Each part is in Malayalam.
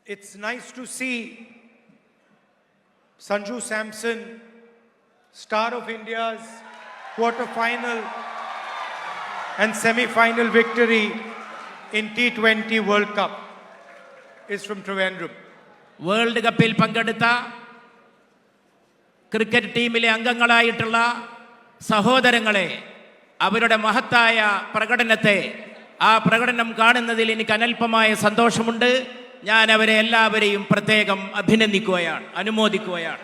It's nice to see Sanju Samson, star of India's quarter-final and semi-final victory in T20 World Cup, is from Trivandrum. World കപ്പിൽ പങ്കെടുത്ത ക്രിക്കറ്റ് ടീമിലെ അംഗങ്ങളായിട്ടുള്ള സഹോദരങ്ങളെ, അവരുടെ മഹത്തായ പ്രകടനത്തെ, ആ പ്രകടനം കാണുന്നതിൽ എനിക്ക് അനൽപമായ സന്തോഷമുണ്ട്. ഞാൻ അവരെ എല്ലാവരെയും പ്രത്യേകം അഭിനന്ദിക്കുകയാണ്, അനുമോദിക്കുകയാണ്.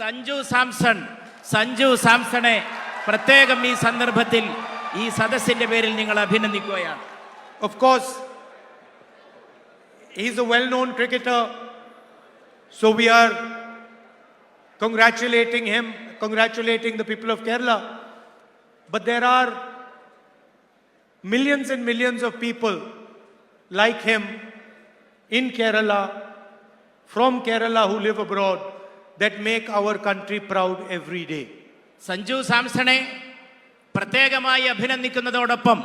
സഞ്ജു സാംസണെ പ്രത്യേകം ഈ സന്ദർഭത്തിൽ ഈ സദസ്സിന്റെ പേരിൽ നിങ്ങൾ അഭിനന്ദിക്കുകയാണ്. Of course, he's a well-known cricketer, so we are congratulating him, congratulating the people of Kerala. But there are millions and millions of people like him in Kerala, from Kerala, who live abroad, that make our country proud every day. Sanju സാംസണെ പ്രത്യേകമായി അഭിനന്ദിക്കുന്നതോടൊപ്പം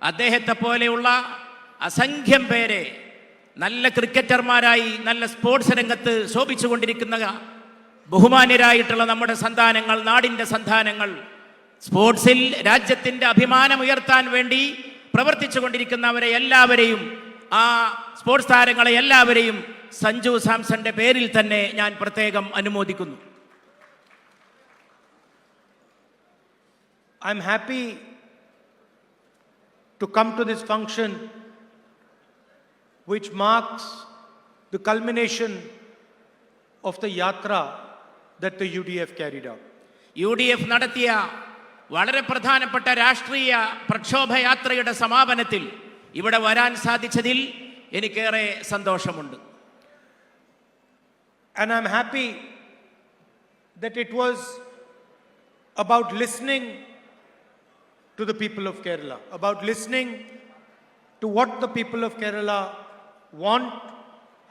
അദ്ദേഹത്തെ പോലെയുള്ള അസംഖ്യം പേരെ, നല്ല ക്രിക്കറ്റർമാരായി നല്ല സ്പോർട്സ് രംഗത്ത് ശോഭിച്ചുകൊണ്ടിരിക്കുന്ന ബഹുമാന്യരായിട്ടുള്ള നമ്മുടെ സന്താനങ്ങൾ, നാടിൻ്റെ സന്താനങ്ങൾ, സ്പോർട്സിൽ രാജ്യത്തിൻ്റെ അഭിമാനമുയർത്താൻ വേണ്ടി പ്രവർത്തിച്ചു കൊണ്ടിരിക്കുന്നവരെ എല്ലാവരെയും, ആ സ്പോർട്സ് താരങ്ങളെ എല്ലാവരെയും സഞ്ജു സാംസന്റെ പേരിൽ തന്നെ ഞാൻ പ്രത്യേകം അനുമോദിക്കുന്നു. I'm happy to come to this function which marks the culmination of the yatra that the UDF carried out. UDF നടത്തിയ വളരെ പ്രധാനപ്പെട്ട രാഷ്ട്രീയ പ്രക്ഷോഭയാത്രയുടെ സമാപനത്തിൽ ഇവിടെ വരാൻ സാധിച്ചതിൽ എനിക്കേറെ സന്തോഷമുണ്ട്. And I'm happy that it was about listening to the people of Kerala, about listening to what the people of Kerala want,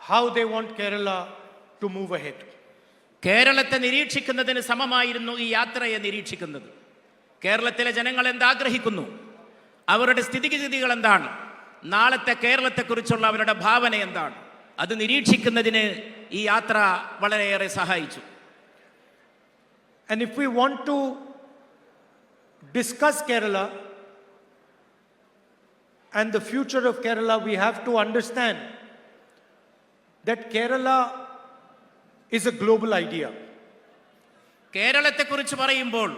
how they want Kerala to move ahead. കേരളത്തെ നിരീക്ഷിക്കുന്നതിന് സമമായിരുന്നു ഈ യാത്രയെ നിരീക്ഷിക്കുന്നത്. കേരളത്തിലെ ജനങ്ങൾ എന്താഗ്രഹിക്കുന്നു, അവരുടെ സ്ഥിതിഗതികൾ എന്താണ്, നാളത്തെ കേരളത്തെക്കുറിച്ചുള്ള അവരുടെ ഭാവന എന്താണ്, അത് നിരീക്ഷിക്കുന്നതിന് ഈ യാത്ര വളരെയേറെ സഹായിച്ചു. And if we want to discuss Kerala and the future of Kerala, we have to understand that Kerala is a global idea. കേരളത്തെക്കുറിച്ച് പറയുമ്പോൾ,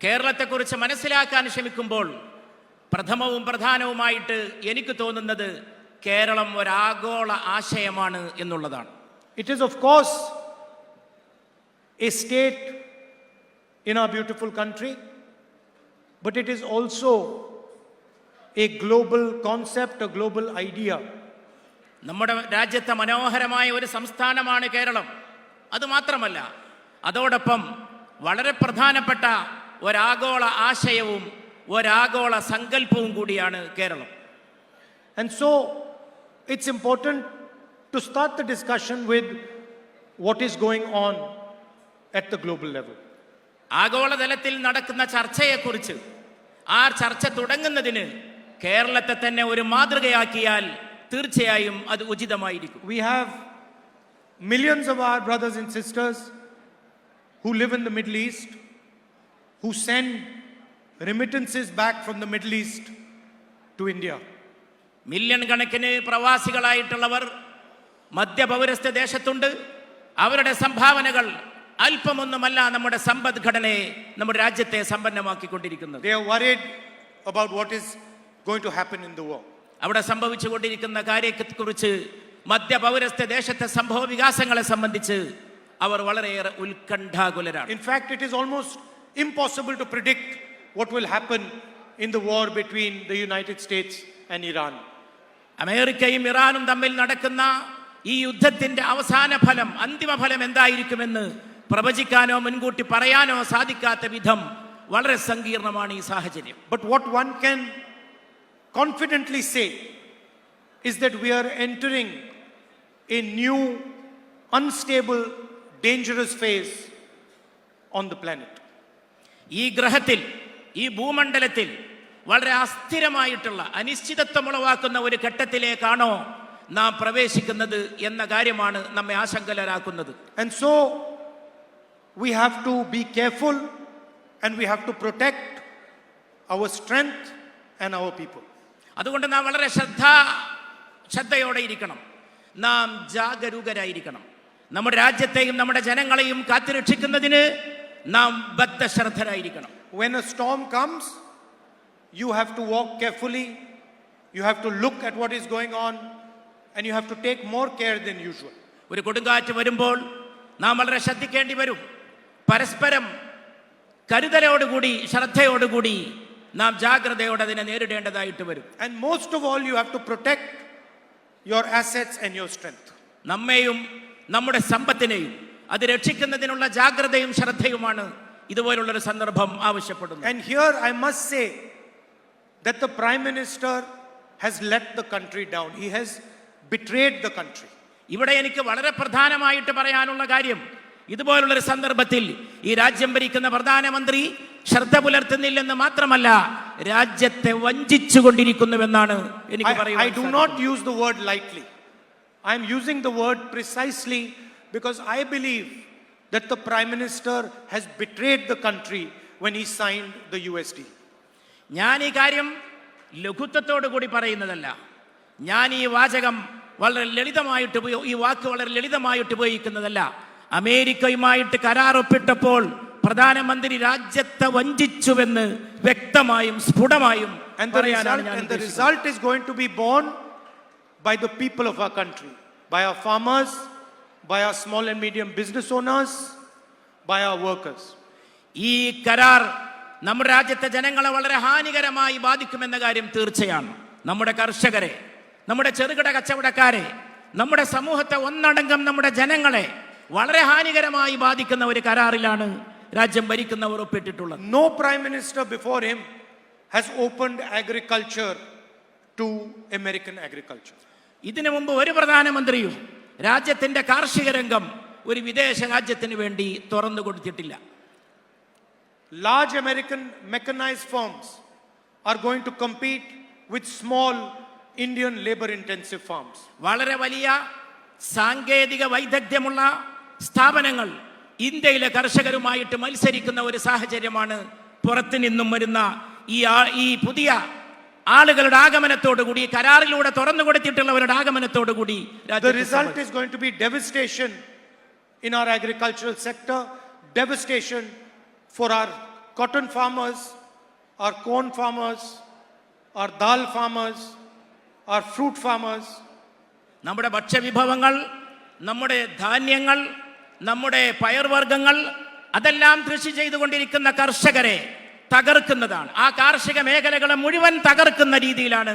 കേരളത്തെക്കുറിച്ച് മനസ്സിലാക്കാൻ ശ്രമിക്കുമ്പോൾ പ്രഥമവും പ്രധാനവുമായിട്ട് എനിക്ക് തോന്നുന്നത് കേരളം ഒരാഗോള ആശയമാണ് എന്നുള്ളതാണ്. It is of course a state in our beautiful country, but it is also a global concept, a global idea. നമ്മുടെ രാജ്യത്തെ മനോഹരമായ ഒരു സംസ്ഥാനമാണ് കേരളം. അതുമാത്രമല്ല, അതോടൊപ്പം വളരെ പ്രധാനപ്പെട്ട ഒരാഗോള ആശയവും ഒരാഗോള സങ്കല്പവും കൂടിയാണ് Keralam. And so it's important to start the discussion with what is going on at the global level. ആഗോളതലത്തിൽ നടക്കുന്ന ചർച്ചയെക്കുറിച്ച്, ആ ചർച്ച തുടങ്ങുന്നതിന് കേരളത്തെ തന്നെ ഒരു മാതൃകയാക്കിയാൽ തീർച്ചയായും അത് ഉചിതമായിരിക്കും. We have millions of our brothers and sisters who live in the Middle East, who send remittances back from the Middle East to India. Million കണക്കിന് പ്രവാസികളായിട്ടുള്ളവർ മധ്യപൗരസ്ത്യ ദേശത്തുണ്ട്. അവരുടെ സംഭാവനകൾ അല്പമൊന്നുമല്ല നമ്മുടെ സമ്പദ്ഘടനയെ, നമ്മുടെ രാജ്യത്തെ സമ്പന്നമാക്കിക്കൊണ്ടിരിക്കുന്നത്. They are worried about what is going to happen in the war. അവിടെ സംഭവിച്ചുകൊണ്ടിരിക്കുന്ന കാര്യത്തെക്കുറിച്ച്, മധ്യപൗരസ്ത്യ ദേശത്തെ സംഭവ വികാസങ്ങളെ സംബന്ധിച്ച് അവർ വളരെയേറെ ഉത്കണ്ഠാകുലരാണ്. In fact, it is almost impossible to predict what will happen in the war between the United States and Iran. അമേരിക്കയും ഇറാനും തമ്മിൽ നടക്കുന്ന ഈ യുദ്ധത്തിന്റെ അവസാന ഫലം, അന്തിമ ഫലം എന്തായിരിക്കുമെന്ന് പ്രവചിക്കാനോ മുൻകൂട്ടി പറയാനോ സാധിക്കാത്ത വിധം വളരെ സങ്കീർണമാണ് ഈ സാഹചര്യം. But what one can confidently say is that we are entering a new, unstable, dangerous phase on the planet. ഈ ഗ്രഹത്തിൽ, ഈ ഭൂമണ്ഡലത്തിൽ വളരെ അസ്ഥിരമായിട്ടുള്ള അനിശ്ചിതത്വം ഉളവാക്കുന്ന ഒരു ഘട്ടത്തിലേക്കാണോ നാം പ്രവേശിക്കുന്നത് എന്ന കാര്യമാണ് നമ്മെ ആശങ്കരാക്കുന്നത്. And so we have to be careful and we have to protect our strength and our people. അതുകൊണ്ട് നാം വളരെ ശ്രദ്ധയോടെ ഇരിക്കണം, നാം ജാഗരൂകരായിരിക്കണം. നമ്മുടെ രാജ്യത്തെയും നമ്മുടെ ജനങ്ങളെയും കാത്തുരക്ഷിക്കുന്നതിന് നാം ബദ്ധശ്രദ്ധരായിരിക്കണം. When a storm comes, you have to walk carefully, you have to look at what is going on, and you have to take more care than usual. ഒരു കൊടുങ്കാറ്റ് വരുമ്പോൾ നാം വളരെ ശ്രദ്ധിക്കേണ്ടി വരും. പരസ്പരം കരുതലോടുകൂടി ശ്രദ്ധയോടുകൂടി നാം ജാഗ്രതയോടെ അതിനെ നേരിടേണ്ടതായിട്ട് വരും. And most of all, you have to protect your assets and your strength. നമ്മെയും നമ്മുടെ സമ്പത്തിനെയും അത് രക്ഷിക്കുന്നതിനുള്ള ജാഗ്രതയും ശ്രദ്ധയുമാണ് ഇതുപോലുള്ളൊരു സന്ദർഭം ആവശ്യപ്പെടുന്നത്. And here I must say that the Prime Minister has let the country down. He has betrayed the country. ഇവിടെ എനിക്ക് വളരെ പ്രധാനമായിട്ട് പറയാനുള്ള കാര്യം, ഇതുപോലുള്ളൊരു സന്ദർഭത്തിൽ ഈ രാജ്യം ഭരിക്കുന്ന പ്രധാനമന്ത്രി ശ്രദ്ധ പുലർത്തുന്നില്ലെന്ന് മാത്രമല്ല, രാജ്യത്തെ വഞ്ചിച്ചു കൊണ്ടിരിക്കുന്നുവെന്നാണ് എനിക്ക് പറയാൻ. I do not use the word lightly. I am using the word precisely because I believe that the Prime Minister has betrayed the country when he signed the US deal. ഞാൻ ഈ കാര്യം ലഘുത്വത്തോടു കൂടി പറയുന്നതല്ല. ഞാൻ ഈ വാചകം വളരെ ലളിതമായിട്ട് ഈ വാക്ക് വളരെ ലളിതമായിട്ട് ഉപയോഗിക്കുന്നതല്ല. അമേരിക്കയുമായിട്ട് കരാർ ഒപ്പിട്ടപ്പോൾ പ്രധാനമന്ത്രി രാജ്യത്തെ വഞ്ചിച്ചുവെന്ന് വ്യക്തമായും സ്ഫുടമായും പറയാനാണ് ഞാൻ And the result is going to be borne by the people of our country, by our farmers, by our small and medium business owners, by our workers. ഈ കരാർ നമ്മുടെ രാജ്യത്തെ ജനങ്ങളെ വളരെ ഹാനികരമായി ബാധിക്കുമെന്ന കാര്യം തീർച്ചയാണ്. നമ്മുടെ കർഷകരെ, നമ്മുടെ ചെറുകിട കച്ചവടക്കാരെ, നമ്മുടെ സമൂഹത്തെ ഒന്നടങ്കം നമ്മുടെ ജനങ്ങളെ വളരെ ഹാനികരമായി ബാധിക്കുന്ന ഒരു കരാറിലാണ് രാജ്യം ഭരിക്കുന്നവർ ഒപ്പിട്ടിട്ടുള്ളത്. No Prime Minister before him has opened agriculture to American agriculture. ഇതിനു മുമ്പ് ഒരു പ്രധാനമന്ത്രിയും രാജ്യത്തിന്റെ കാർഷിക രംഗം ഒരു വിദേശ രാജ്യത്തിന് വേണ്ടി തുറന്നു കൊടുത്തിട്ടില്ല. Large American mechanized firms are going to compete with small Indian labor intensive farms. വളരെ വലിയ സാങ്കേതിക വൈദഗ്ധ്യമുള്ള സ്ഥാപനങ്ങൾ ഇന്ത്യയിലെ കർഷകരുമായിട്ട് മത്സരിക്കുന്ന ഒരു സാഹചര്യമാണ് പുറത്തു നിന്നും വരുന്ന ഈ പുതിയ ആളുകളുടെ ആഗമനത്തോടുകൂടി, കരാറിലൂടെ തുറന്നു കൊടുത്തിട്ടുള്ളവരുടെ ആഗമനത്തോടുകൂടി. The result is going to be devastation in our agricultural sector, devastation for our cotton farmers, our corn farmers, our dal farmers, our fruit farmers. നമ്മുടെ ഭക്ഷ്യവിഭവങ്ങൾ, നമ്മുടെ ധാന്യങ്ങൾ, നമ്മുടെ പയർവർഗ്ഗങ്ങൾ അതെല്ലാം കൃഷി ചെയ്തുകൊണ്ടിരിക്കുന്ന കർഷകരെ തകർക്കുന്നതാണ്. ആ കാർഷിക മേഖലകളെ മുഴുവൻ തകർക്കുന്ന രീതിയിലാണ്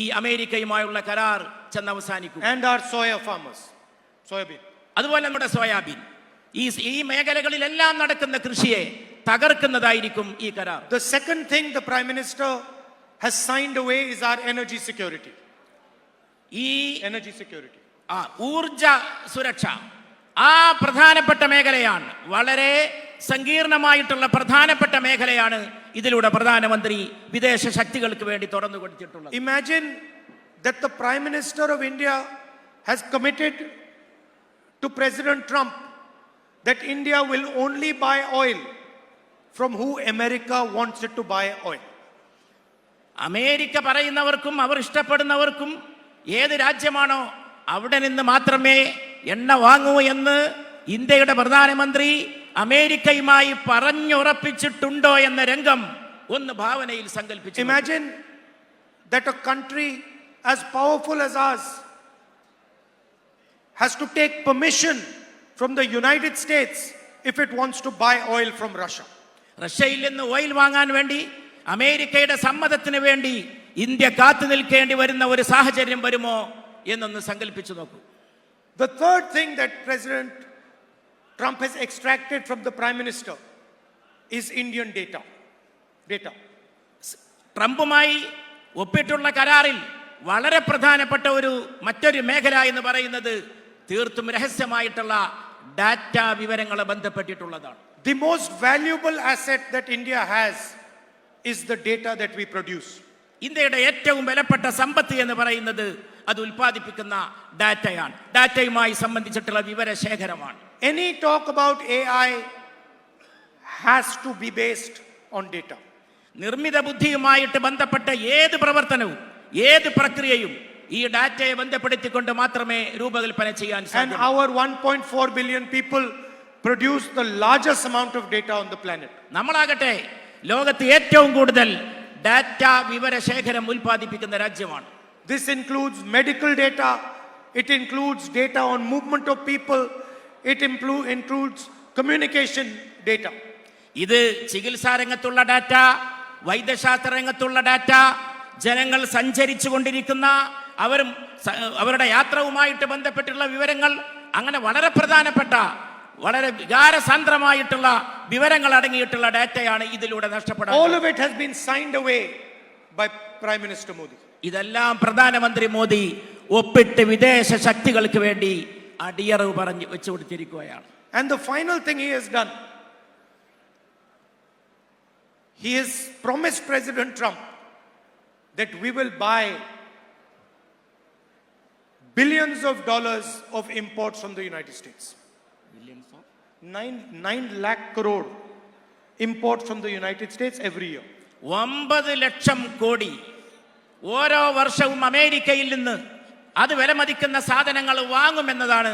ഈ അമേരിക്കയുമായുള്ള കരാർ ചെന്ന് അവസാനിക്കുക. And our soya farmers, soybean. അതുപോലെ നമ്മുടെ സോയാബീൻ, ഈ മേഖലകളിലെല്ലാം നടക്കുന്ന കൃഷിയെ തകർക്കുന്നതായിരിക്കും ഈ കരാർ. The second thing the Prime Minister has signed away is our energy security. Energy security. ഊർജ സുരക്ഷ ആ പ്രധാനപ്പെട്ട മേഖലയാണ്, വളരെ സങ്കീർണമായിട്ടുള്ള പ്രധാനപ്പെട്ട മേഖലയാണ് ഇതിലൂടെ പ്രധാനമന്ത്രി വിദേശ ശക്തികൾക്ക് വേണ്ടി തുറന്നു കൊടുത്തിട്ടുള്ളത്. Imagine that the Prime Minister of India has committed to President Trump that India will only buy oil from who America wants it to buy oil. America പറയുന്നവർക്കും അവർ ഇഷ്ടപ്പെടുന്നവർക്കും ഏത് രാജ്യമാണോ അവിടെ നിന്ന് മാത്രമേ എണ്ണ വാങ്ങൂ എന്ന് ഇന്ത്യയുടെ പ്രധാനമന്ത്രി അമേരിക്കയുമായി പറഞ്ഞുറപ്പിച്ചിട്ടുണ്ടോ എന്ന രംഗം ഒന്ന് ഭാവനയിൽ സങ്കല്പിച്ചു. Imagine that a country as powerful as ours has to take permission from the United States if it wants to buy oil from Russia. റഷ്യയിൽ നിന്ന് ഓയിൽ വാങ്ങാൻ വേണ്ടി അമേരിക്കയുടെ സമ്മതത്തിന് വേണ്ടി ഇന്ത്യ കാത്തു നിൽക്കേണ്ടി വരുന്ന ഒരു സാഹചര്യം വരുമോ എന്നൊന്ന് സങ്കല്പിച്ചു നോക്കൂ. The third thing that President Trump has extracted from the Prime Minister is Indian data. ട്രംപുമായി ഒപ്പിട്ടുള്ള കരാറിൽ വളരെ പ്രധാനപ്പെട്ട മറ്റൊരു മേഖല എന്ന് പറയുന്നത് തീർത്തും രഹസ്യമായിട്ടുള്ള ഡാറ്റ വിവരങ്ങളെ ബന്ധപ്പെട്ടിട്ടുള്ളതാണ്. The most valuable asset that India has is the data that we produce. ഇന്ത്യയുടെ ഏറ്റവും വിലപ്പെട്ട സമ്പത്ത് എന്ന് പറയുന്നത് അത് ഉൽപ്പാദിപ്പിക്കുന്ന ഡാറ്റയാണ്, ഡാറ്റയുമായി സംബന്ധിച്ചിട്ടുള്ള വിവരശേഖരമാണ്. Any talk about AI has to be based on data. നിർമ്മിത ബുദ്ധിയുമായിട്ട് ബന്ധപ്പെട്ട ഏത് പ്രവർത്തനവും ഏത് പ്രക്രിയയും ഈ ഡാറ്റയെ ബന്ധപ്പെടുത്തിക്കൊണ്ട് മാത്രമേ രൂപകൽപ്പന ചെയ്യാൻ And സാധിക്കൂ. our 1.4 billion people produce the largest amount of data on the planet. നമ്മളാകട്ടെ ലോകത്ത് ഏറ്റവും കൂടുതൽ ഡാറ്റ വിവരശേഖരം ഉൽപ്പാദിപ്പിക്കുന്ന രാജ്യമാണ്. This includes medical data, it includes data on movement of people, it includes communication data. ഇത് ചികിത്സാ രംഗത്തുള്ള ഡാറ്റ, വൈദ്യശാസ്ത്ര രംഗത്തുള്ള ഡാറ്റ, ജനങ്ങൾ സഞ്ചരിച്ചു കൊണ്ടിരിക്കുന്ന അവരുടെ യാത്രവുമായിട്ട് ബന്ധപ്പെട്ടുള്ള വിവരങ്ങൾ, അങ്ങനെ വളരെ പ്രധാനപ്പെട്ട വളരെ വികാരസാന്ദ്രമായിട്ടുള്ള വിവരങ്ങൾ അടങ്ങിയിട്ടുള്ള ഡാറ്റയാണ് ഇതിലൂടെ നഷ്ടപ്പെടുന്നത്. All of it has been signed away by Prime Minister Modi. ഇതെല്ലാം പ്രധാനമന്ത്രി മോദി ഒപ്പിട്ട് വിദേശ ശക്തികൾക്ക് വേണ്ടി അടിയറവ് പറഞ്ഞു വെച്ചു കൊടുത്തിരിക്കുകയാണ്. And the final thing he has done, he has promised President Trump that we will buy billions of dollars of imports from the United States. 9 lakh crore imports from the United States every year. 9 lakh crore ഓരോ വർഷവും അമേരിക്കയിൽ നിന്ന് അത് വിലമതിക്കുന്ന സാധനങ്ങൾ വാങ്ങുമെന്നതാണ്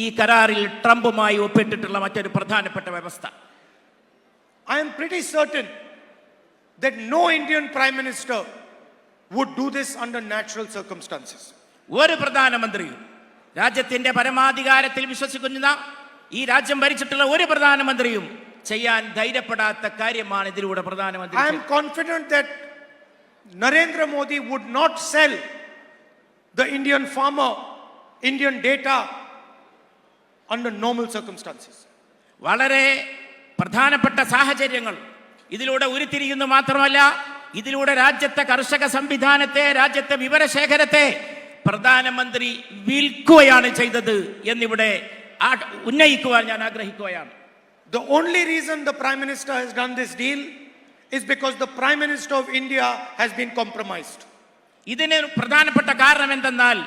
ഈ കരാറിൽ ട്രംപുമായി ഒപ്പിട്ടിട്ടുള്ള മറ്റൊരു പ്രധാനപ്പെട്ട വ്യവസ്ഥ. I am pretty certain that no Indian Prime Minister would do this under natural circumstances. ഒരു പ്രധാനമന്ത്രിയും രാജ്യത്തിന്റെ പരമാധികാരത്തിൽ വിശ്വസിക്കുന്ന ഈ രാജ്യം ഭരിച്ചിട്ടുള്ള ഒരു പ്രധാനമന്ത്രിയും ചെയ്യാൻ ധൈര്യപ്പെടാത്ത കാര്യമാണ് ഇതിലൂടെ പ്രധാനമന്ത്രി. I am confident that Narendra Modi would not sell the Indian farmer Indian data under normal circumstances. വളരെ പ്രധാനപ്പെട്ട സാഹചര്യങ്ങൾ ഇതിലൂടെ ഉരുത്തിരിയുന്നു മാത്രമല്ല, ഇതിലൂടെ രാജ്യത്തെ കർഷക സംവിധാനത്തെ, രാജ്യത്തെ വിവരശേഖരത്തെ പ്രധാനമന്ത്രി വിൽക്കുകയാണ് ചെയ്തത് എന്നിവിടെ ഉന്നയിക്കുവാൻ ഞാൻ ആഗ്രഹിക്കുകയാണ്. The only reason the Prime Minister has done this deal is because the Prime Minister of India has been compromised. ഇതിന് പ്രധാനപ്പെട്ട കാരണം എന്തെന്നാൽ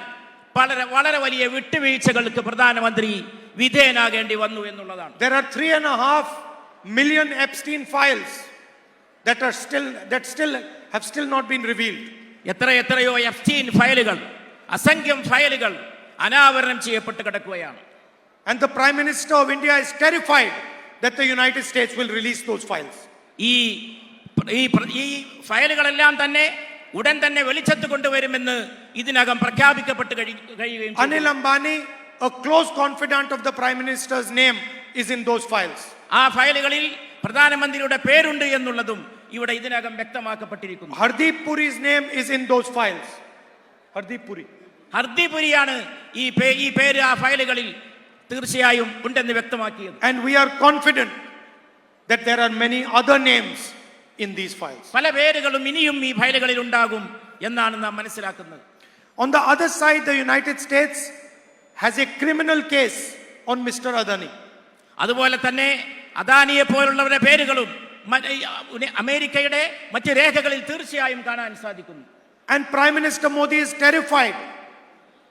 വളരെ വലിയ വിട്ടുവീഴ്ചകൾക്ക് പ്രധാനമന്ത്രി വിധേയനാകേണ്ടി വന്നു എന്നുള്ളതാണ്. There are 3.5 million Epstein files that have still not been revealed. എത്രയോ എപ്സ്റ്റീൻ ഫയലുകൾ, അസംഖ്യം ഫയലുകൾ അനാവരണം ചെയ്യപ്പെട്ട് കിടക്കുകയാണ്. And the Prime Minister of India is terrified that the United States will release those files. ഈ ഫയലുകളെല്ലാം തന്നെ ഉടൻ തന്നെ വെളിച്ചത്ത് കൊണ്ടുവരുമെന്ന് ഇതിനകം പ്രഖ്യാപിക്കപ്പെട്ട് കഴിയുകയും. Anil Ambani, a close confidant of the Prime Minister's name, is in those files. ആ ഫയലുകളിൽ പ്രധാനമന്ത്രിയുടെ പേരുണ്ട് എന്നുള്ളതും ഇവിടെ ഇതിനകം വ്യക്തമാക്കപ്പെട്ടിരിക്കുന്നു. Hardeep Puri's name is in those files. Hardeep Puri. Hardeep പുരിയാണ് ഈ പേര് ആ ഫയലുകളിൽ തീർച്ചയായും ഉണ്ടെന്ന് വ്യക്തമാക്കിയത്. And we are confident that there are many other names in these files. പല പേരുകളും ഇനിയും ഈ ഫയലുകളിൽ ഉണ്ടാകും എന്നാണ് നാം മനസ്സിലാക്കുന്നത്. On the other side, the United States has a criminal case on Mr. Adani. അതുപോലെ തന്നെ അദാനിയെ പോലുള്ളവരുടെ പേരുകളും അമേരിക്കയുടെ മറ്റ് രേഖകളിൽ തീർച്ചയായും കാണാൻ സാധിക്കുന്നു. And Prime Minister Modi is terrified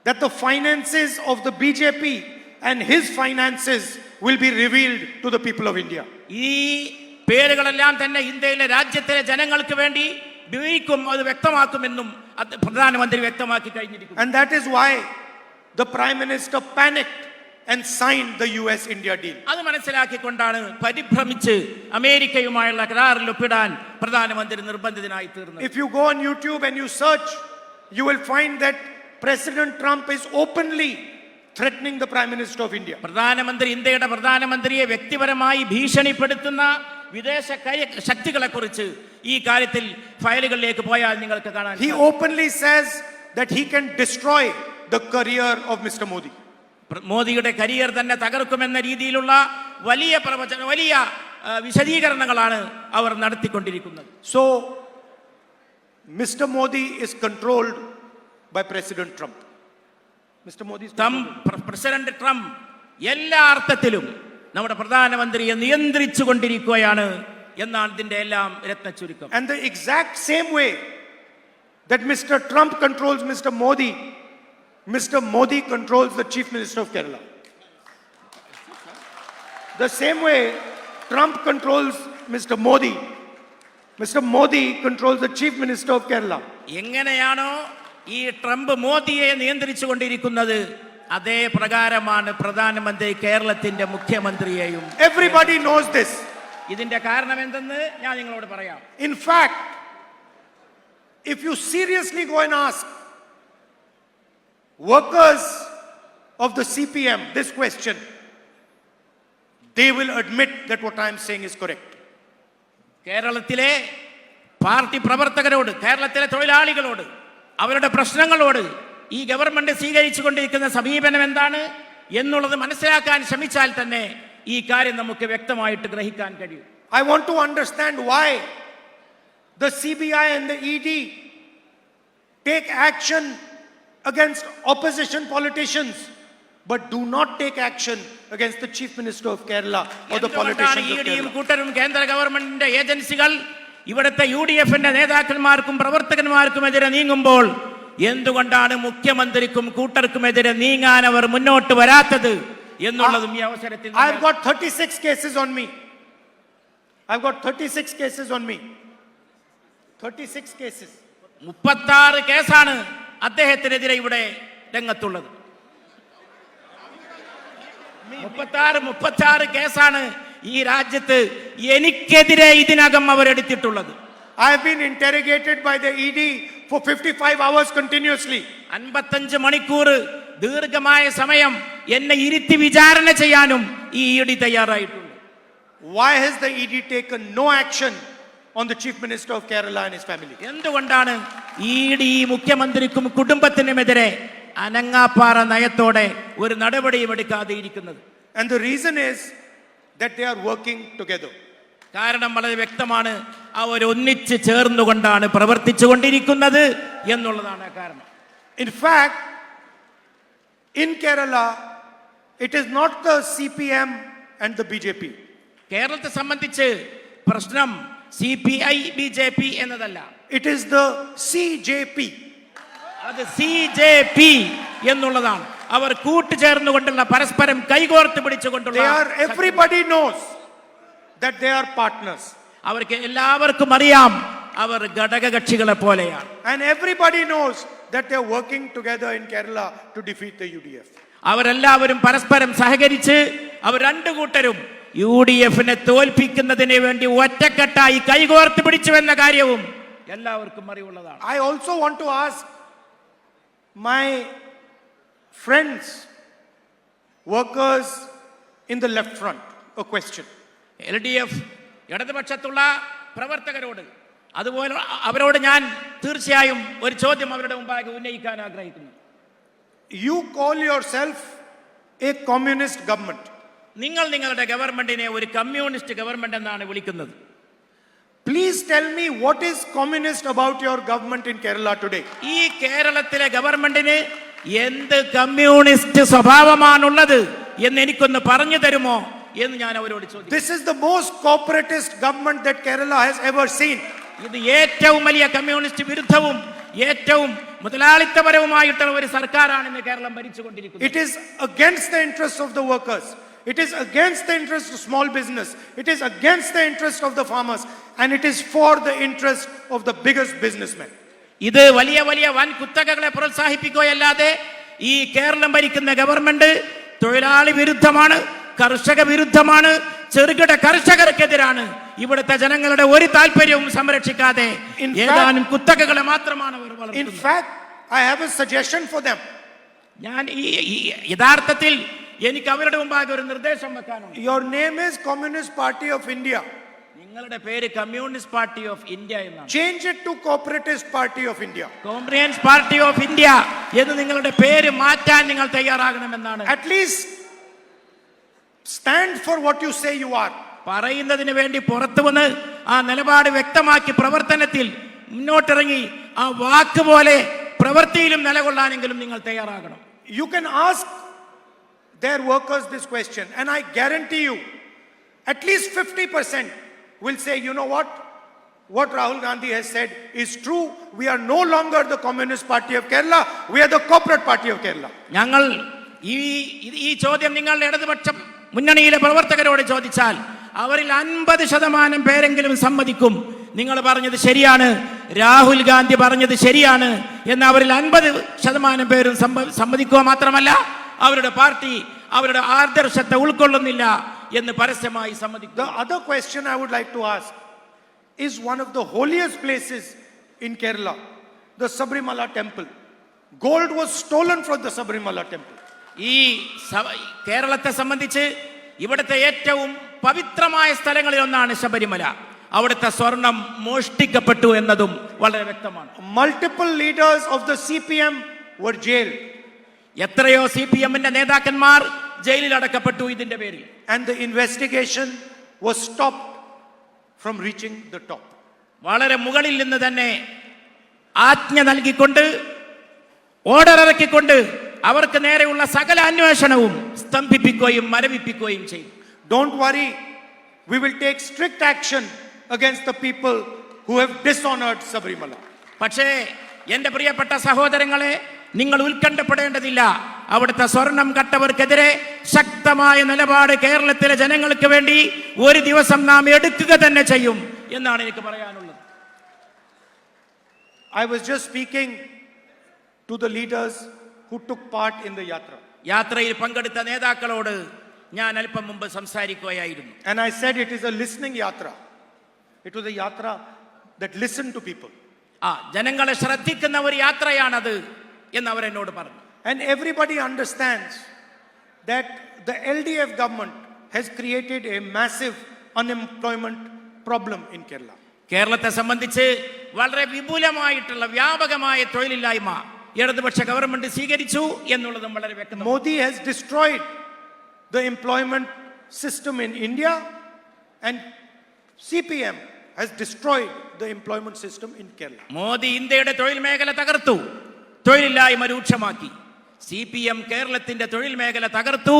that the finances of the BJP and his finances will be revealed to the people of India. ഈ പേരുകളെല്ലാം തന്നെ ഇന്ത്യയിലെ രാജ്യത്തിലെ ജനങ്ങൾക്ക് വേണ്ടി വിവരിക്കും, അത് വ്യക്തമാക്കുമെന്നും പ്രധാനമന്ത്രി വ്യക്തമാക്കി കഴിഞ്ഞിരിക്കുന്നു. And that is why the Prime Minister panicked and signed the US-India deal. അത് മനസ്സിലാക്കിക്കൊണ്ടാണ് പരിഭ്രമിച്ച് അമേരിക്കയുമായുള്ള കരാറിൽ ഒപ്പിടാൻ പ്രധാനമന്ത്രി നിർബന്ധിതനായി തീർന്നത്. If you go on YouTube and you search, you will find that President Trump is openly threatening the Prime Minister of India. ഇന്ത്യയുടെ പ്രധാനമന്ത്രിയെ വ്യക്തിപരമായി ഭീഷണിപ്പെടുത്തുന്ന വിദേശ ശക്തികളെ കുറിച്ച് ഈ കാര്യത്തിൽ ഫയലുകളിലേക്ക് പോയാൽ നിങ്ങൾക്ക് കാണാൻ. He openly says that he can destroy the career of Mr. Modi. മോദിയുടെ കരിയർ തന്നെ തകർക്കുമെന്ന രീതിയിലുള്ള വലിയ വിശദീകരണങ്ങളാണ് അവർ നടത്തിക്കൊണ്ടിരിക്കുന്നത്. So Mr. Modi is controlled by President Trump. Mr. Modi is president Trump എല്ലാ അർത്ഥത്തിലും നമ്മുടെ പ്രധാനമന്ത്രിയെ നിയന്ത്രിച്ചു കൊണ്ടിരിക്കുകയാണ് എന്നാണ് ഇതിന്റെ എല്ലാം രത്നച്ചുരുക്കം. And the exact same way that Mr. Trump controls Mr. Modi controls the Chief Minister of Kerala. The same way Trump controls Mr. Modi controls the Chief Minister of Kerala. എങ്ങനെയാണോ ഈ ട്രംപ് മോദിയെ നിയന്ത്രിച്ചു കൊണ്ടിരിക്കുന്നത് അതേ പ്രകാരമാണ് പ്രധാനമന്ത്രി കേരളത്തിന്റെ മുഖ്യമന്ത്രിയെയും. Everybody knows this. ഇതിന്റെ കാരണം എന്തെന്ന് ഞാൻ നിങ്ങളോട് പറയാം. In fact, if you seriously go and ask workers of the CPM this question, they will admit that what I am saying is correct. കേരളത്തിലെ പാർട്ടി പ്രവർത്തകരോട്, കേരളത്തിലെ തൊഴിലാളികളോട്, അവരുടെ പ്രശ്നങ്ങളോട് ഈ ഗവൺമെന്റ് സ്വീകരിച്ചു കൊണ്ടിരിക്കുന്ന സമീപനം എന്താണ് എന്നുള്ളത് മനസ്സിലാക്കാൻ ശ്രമിച്ചാൽ തന്നെ ഈ കാര്യം നമുക്ക് വ്യക്തമായിട്ട് ഗ്രഹിക്കാൻ കഴിയും. I want to understand why the CBI and the ED take action against opposition politicians but do not take action against the Chief Minister of Kerala or the politicians of Kerala. കൂട്ടരും കേന്ദ്ര ഗവൺമെന്റിന്റെ ഏജൻസികൾ ഇവിടുത്തെ UDFന്റെ നേതാക്കന്മാർക്കും പ്രവർത്തകന്മാർക്കുമെതിരെ നീങ്ങുമ്പോൾ എന്തുകൊണ്ടാണ് മുഖ്യമന്ത്രിക്കും കൂട്ടർക്കുമെതിരെ നീങ്ങാൻ അവർ മുന്നോട്ട് വരാത്തത് എന്നുള്ളതും ഈ അവസരത്തിൽ I've got 36 cases on me. I've got 36 cases on me. 36 cases. 36 കേസാണ് അദ്ദേഹത്തിനെതിരെ ഇവിടെ രംഗത്തുള്ളത്. 36 കേസാണ് ഈ രാജ്യത്ത് എനിക്കെതിരെ ഇതിനകം അവരെടുത്തിട്ടുള്ളത്. I have been interrogated by the ED for 55 hours continuously. 55 മണിക്കൂർ ദീർഘമായ സമയം എന്നെ ഇരുത്തി വിചാരണ ചെയ്യാനും ഈ ED തയ്യാറായിട്ടുണ്ട്. Why has the ED taken no action on the Chief Minister of Kerala and his family? എന്തുകൊണ്ടാണ് ED മുഖ്യമന്ത്രിക്കും കുടുംബത്തിനുമെതിരെ അനങ്ങാപ്പാറ നയത്തോടെ ഒരു നടപടിയും എടുക്കാതെ ഇരിക്കുന്നത്? And the reason is that they are working together. കാരണം വളരെ വ്യക്തമാണ്, അവർ ഒന്നിച്ച് ചേർന്നുകൊണ്ടാണ് പ്രവർത്തിച്ചു കൊണ്ടിരിക്കുന്നത് എന്നുള്ളതാണ് കാരണം. In fact, in Kerala, it is not the CPM and the BJP. കേരളത്തെ സംബന്ധിച്ച് പ്രശ്നം CPI BJP എന്നതല്ല, It is the CJP. അത് CJP എന്നുള്ളതാണ്. അവർ കൂട്ടുചേർന്നുകൊണ്ടുള്ള പരസ്പരം കൈകോർത്ത് പിടിച്ചുകൊണ്ടുള്ള Everybody knows that they are partners. അവർക്ക് എല്ലാവർക്കും അറിയാം അവർ ഘടകകക്ഷികളെ പോലെയാണ്. And everybody knows that they are working together in Kerala to defeat the UDF. അവരെല്ലാവരും പരസ്പരം സഹകരിച്ച് അവർ രണ്ടു കൂട്ടരും UDFനെ തോൽപ്പിക്കുന്നതിന് വേണ്ടി ഒറ്റക്കെട്ടായി കൈകോർത്ത് പിടിച്ചുവെന്ന കാര്യവും എല്ലാവർക്കും അറിവുള്ളതാണ്. I also want to ask my friends, workers in the left front, a question. LDF ഇടതുപക്ഷത്തുള്ള പ്രവർത്തകരോട്, അതുപോലെ അവരോട് ഞാൻ തീർച്ചയായും ഒരു ചോദ്യം അവരുടെ മുമ്പാകെ ഉന്നയിക്കാൻ ആഗ്രഹിക്കുന്നു. You call yourself a communist government. നിങ്ങൾ നിങ്ങളുടെ ഗവൺമെന്റിനെ ഒരു കമ്മ്യൂണിസ്റ്റ് ഗവൺമെന്റ് എന്നാണ് വിളിക്കുന്നത്. Please tell me what is communist about your government in Kerala today? ഈ കേരളത്തിലെ ഗവൺമെന്റിന് എന്ത് കമ്മ്യൂണിസ്റ്റ് സ്വഭാവമാണുള്ളത് എന്ന് എനിക്കൊന്ന് പറഞ്ഞു തരുമോ എന്ന് ഞാൻ അവരോട് ചോദിച്ചു. This is the most corporatist government that Kerala has ever seen. ഇത് ഏറ്റവും വലിയ കമ്മ്യൂണിസ്റ്റ് വിരുദ്ധവും ഏറ്റവും മുതലാളിത്തപരവുമായിട്ടുള്ള ഒരു സർക്കാരാണ് ഇന്ന് Keralam ഭരിച്ചുകൊണ്ടിരിക്കുന്നത്. It is against the interests of the workers. It is against the interest of small business. It is against the interest of the farmers. And it is for the interest of the biggest businessmen. ഇത് വലിയ വലിയ വൻ കുത്തകകളെ പ്രോത്സാഹിപ്പിക്കുകയല്ലാതെ ഈ കേരളം ഭരിക്കുന്ന ഗവൺമെന്റ് തൊഴിലാളി വിരുദ്ധമാണ്, കർഷക വിരുദ്ധമാണ്, ചെറുകിട കർഷകർക്കെതിരാണ്. ഇവിടുത്തെ ജനങ്ങളുടെ ഒരു താല്പര്യവും സംരക്ഷിക്കാതെ ഏതാനും കുത്തകകളെ മാത്രമാണ് അവർ വളർത്തുന്നത്. In fact, I have a suggestion for them. ഞാൻ യഥാർത്ഥത്തിൽ എനിക്ക് അവരുടെ മുമ്പാകെ ഒരു നിർദ്ദേശം വെക്കാനുണ്ട്. Your name is Communist Party of India. നിങ്ങളുടെ പേര് കമ്മ്യൂണിസ്റ്റ് പാർട്ടി ഓഫ് ഇന്ത്യ എന്നാണ്. Change it to Corporatist Party of India. Comprehends party of India എന്ന് നിങ്ങളുടെ പേര് മാറ്റാൻ നിങ്ങൾ തയ്യാറാകണമെന്നാണ്. At least stand for what you say you are. പറയുന്നതിന് വേണ്ടി പുറത്തു വന്ന് ആ നിലപാട് വ്യക്തമാക്കി പ്രവർത്തനത്തിൽ മുന്നോട്ടിറങ്ങി ആ വാക്ക് പോലെ പ്രവൃത്തിയിലും നിലകൊള്ളാനെങ്കിലും നിങ്ങൾ തയ്യാറാകണം. You can ask their workers this question, and I guarantee you at least 50% will say, you know what? What Rahul Gandhi has said is true. We are no longer the Communist Party of Kerala. We are the corporate party of Kerala. ഞങ്ങൾ ഈ ചോദ്യം നിങ്ങളുടെ ഇടതുപക്ഷ മുന്നണിയിലെ പ്രവർത്തകരോട് ചോദിച്ചാൽ അവരിൽ 50% പേരെങ്കിലും സമ്മതിക്കും നിങ്ങൾ പറഞ്ഞത് ശരിയാണ്, രാഹുൽ ഗാന്ധി പറഞ്ഞത് ശരിയാണ് എന്ന്. അവരിൽ 50% പേരും സമ്മതിക്കുക മാത്രമല്ല അവരുടെ പാർട്ടി അവരുടെ ആദർശത്തെ ഉൾക്കൊള്ളുന്നില്ല എന്ന് പരസ്യമായി സമ്മതിക്കും. The other question I would like to ask is one of the holiest places in Kerala, the Sabrimala temple. Gold was stolen from the Sabrimala temple. ഈ കേരളത്തെ സംബന്ധിച്ച് ഇവിടുത്തെ ഏറ്റവും പവിത്രമായ സ്ഥലങ്ങളിൽ ഒന്നാണ് ശബരിമല. അവിടുത്തെ സ്വർണം മോഷ്ടിക്കപ്പെട്ടു എന്നതും വളരെ വ്യക്തമാണ്. Multiple leaders of the CPM were jailed. എത്രയോ CPM-ന്റെ നേതാക്കന്മാർ ജയിലിൽ അടക്കപ്പെട്ടു ഇതിന്റെ പേരിൽ. And the investigation was stopped from reaching the top. വളരെ മുകളിൽ നിന്ന് തന്നെ ആജ്ഞ നൽകിക്കൊണ്ട് ഓർഡർ ഇറക്കിക്കൊണ്ട് അവർക്ക് നേരെയുള്ള സകല അന്വേഷണവും സ്തംഭിപ്പിക്കുകയും മരവിപ്പിക്കുകയും ചെയ്തു. Don't worry, we will take strict action against the people who have dishonored Sabrimala. പക്ഷേ എന്റെ പ്രിയപ്പെട്ട സഹോദരങ്ങളെ, നിങ്ങൾ ഉത്കണ്ഠപ്പെടേണ്ടതില്ല. അവിടുത്തെ സ്വർണം കട്ടവർക്കെതിരെ ശക്തമായ നിലപാട് കേരളത്തിലെ ജനങ്ങൾക്ക് വേണ്ടി ഒരു ദിവസം നാം എടുക്കുക തന്നെ ചെയ്യും എന്നാണ് എനിക്ക് പറയാനുള്ളത്. I was just speaking to the leaders who took part in the yatra. യാത്രയിൽ പങ്കെടുത്ത നേതാക്കളോട് ഞാൻ അല്പം മുമ്പ് സംസാരിക്കുകയായിരുന്നു. And I said it is a listening yatra. It was a yatra that listened to people. ജനങ്ങളെ ശ്രദ്ധിക്കുന്ന ഒരു യാത്രയാണത് എന്ന് അവർ എന്നോട് പറഞ്ഞു. And everybody understands that the LDF government has created a massive unemployment problem in Kerala. കേരളത്തെ സംബന്ധിച്ച് വളരെ വിപുലമായിട്ടുള്ള വ്യാപകമായ തൊഴിലില്ലായ്മ ഇടതുപക്ഷ ഗവൺമെന്റ് സ്വീകരിച്ചു എന്നുള്ളതും വളരെ വ്യക്തമാണ്. Modi has destroyed the employment system in India and CPM has destroyed the employment system in Kerala. Modi ഇന്ത്യയുടെ തൊഴിൽ മേഖല തകർത്തു, തൊഴിലില്ലായ്മ രൂക്ഷമാക്കി. CPM കേരളത്തിന്റെ തൊഴിൽ മേഖല തകർത്തു,